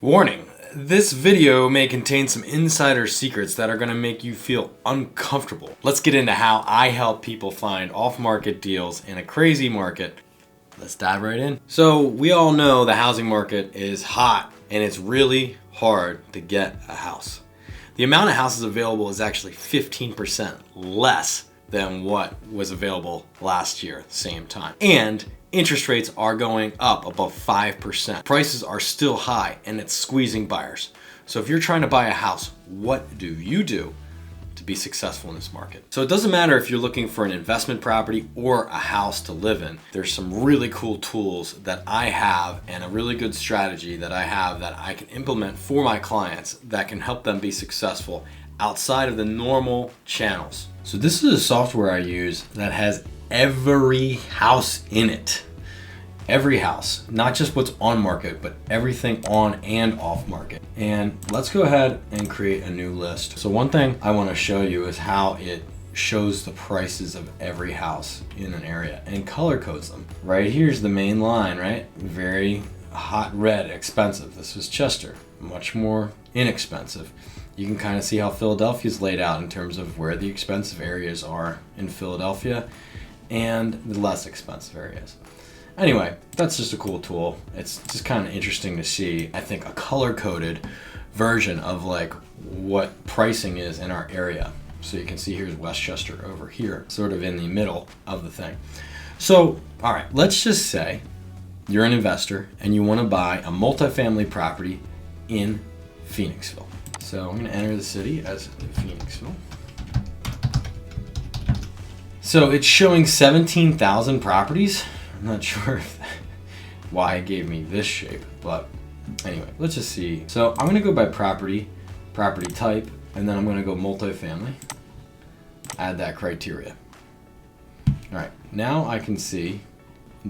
Warning, this video may contain some insider secrets that are going to make you feel uncomfortable. Let's get into how I help people find off-market deals in a crazy market. Let's dive right in. So we all know the housing market is hot and it's really hard to get a house. The amount of houses available is actually 15% less than what was available last year at the same time. And interest rates are going up above 5%. Prices are still high and it's squeezing buyers. So if you're trying to buy a house, what do you do to be successful in this market? So it doesn't matter if you're looking for an investment property or a house to live in. There's some really cool tools that I have and a really good strategy that I have that I can implement for my clients that can help them be successful outside of the normal channels. So this is a software I use that has every house in it. Every house, not just what's on market, but everything on and off market. And let's go ahead and create a new list. So one thing I want to show you is how it shows the prices of every house in an area and color codes them. Right here's the main line, right? Very hot red, expensive. This is Chester, much more inexpensive. You can kind of see how Philadelphia is laid out in terms of where the expensive areas are in Philadelphia and the less expensive areas. Anyway, that's just a cool tool. It's just kind of interesting to see, I think, a color-coded version of like what pricing is in our area. So you can see here's Westchester over here, sort of in the middle of the thing. So, all right, let's just say you're an investor and you want to buy a multifamily property in Phoenixville. So I'm going to enter the city as Phoenixville. So it's showing 17,000 properties. I'm not sure why it gave me this shape, but anyway, let's just see. So I'm going to go by property type, and then I'm going to go multifamily. Add that criteria. All right, now I can see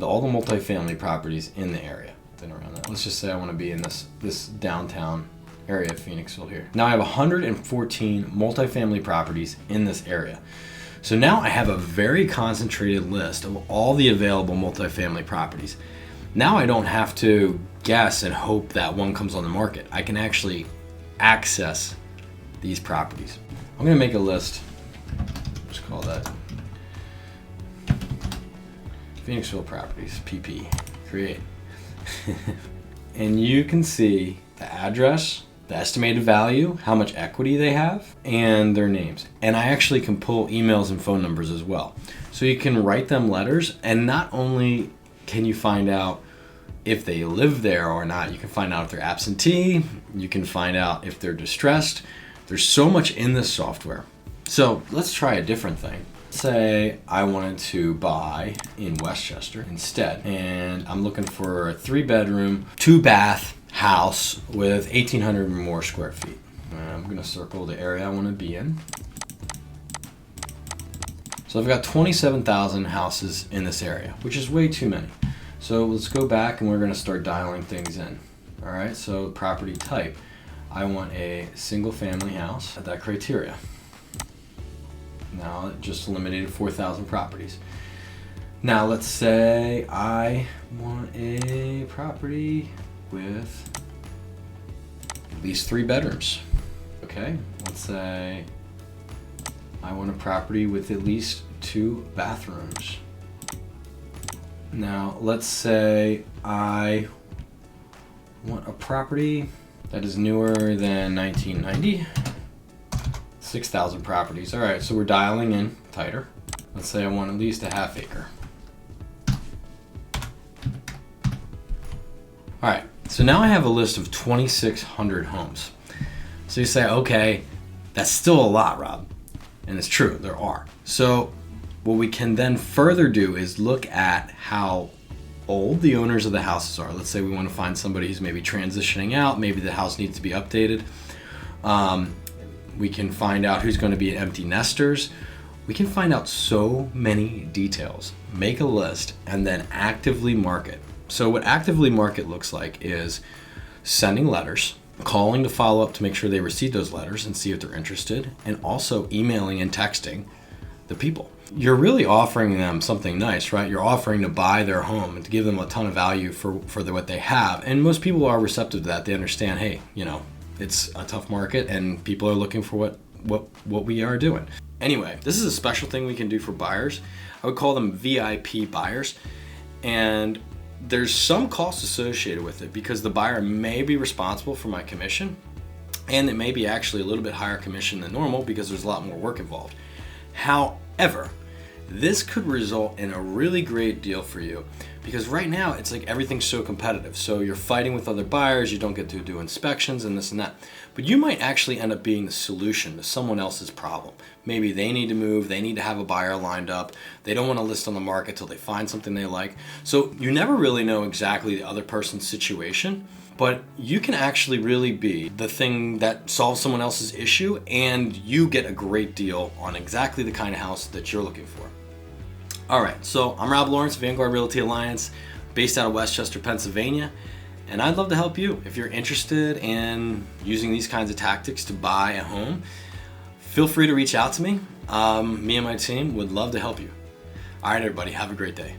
all the multifamily properties in the area. Then around that, let's just say I want to be in this downtown area of Phoenixville here. Now I have 114 multifamily properties in this area. So now I have a very concentrated list of all the available multifamily properties. Now I don't have to guess and hope that one comes on the market. I can actually access these properties. I'm going to make a list. Let's call that Phoenixville Properties, PP, create. And you can see the address, the estimated value, how much equity they have, and their names. And I actually can pull emails and phone numbers as well. So you can write them letters, and not only can you find out if they live there or not, you can find out if they're absentee, you can find out if they're distressed. There's so much in this software. So let's try a different thing. Say I wanted to buy in Westchester instead, and I'm looking for a 3-bedroom, 2-bath house with 1,800 or more square feet. I'm going to circle the area I want to be in. So I've got 27,000 houses in this area, which is way too many. So let's go back and we're going to start dialing things in. All right, so property type. I want a single family house at that criteria. Now it just eliminated 4,000 properties. Now let's say I want a property with at least 3 bedrooms. Okay, let's say I want a property with at least 2 bathrooms. Now let's say I want a property that is newer than 1990. 6,000 properties. All right, so we're dialing in tighter. Let's say I want at least a half acre. All right, so now I have a list of 2,600 homes. So you say, okay, that's still a lot, Rob. And it's true, there are. So what we can then further do is look at how old the owners of the houses are. Let's say we want to find somebody who's maybe transitioning out, maybe the house needs to be updated. We can find out who's going to be empty nesters. We can find out so many details, make a list, and then actively market. So what actively market looks like is sending letters, calling to follow up to make sure they receive those letters and see if they're interested, and also emailing and texting the people. You're really offering them something nice, right? You're offering to buy their home and to give them a ton of value for what they have. And most people are receptive to that. They understand, hey, it's a tough market and people are looking for what we are doing. Anyway, this is a special thing we can do for buyers. I would call them VIP buyers. And there's some cost associated with it because the buyer may be responsible for my commission, and it may be actually a little bit higher commission than normal because there's a lot more work involved. However, this could result in a really great deal for you because right now it's like everything's so competitive. So you're fighting with other buyers, you don't get to do inspections and this and that. But you might actually end up being the solution to someone else's problem. Maybe they need to move, they need to have a buyer lined up, they don't want to list on the market till they find something they like. So you never really know exactly the other person's situation, but you can actually really be the thing that solves someone else's issue and you get a great deal on exactly the kind of house that you're looking for. All right, so I'm Rob Lawrence, VRA Realty Alliance, based out of Westchester, Pennsylvania, and I'd love to help you. If you're interested in using these kinds of tactics to buy a home, feel free to reach out to me. Me and my team would love to help you. All right, everybody, have a great day.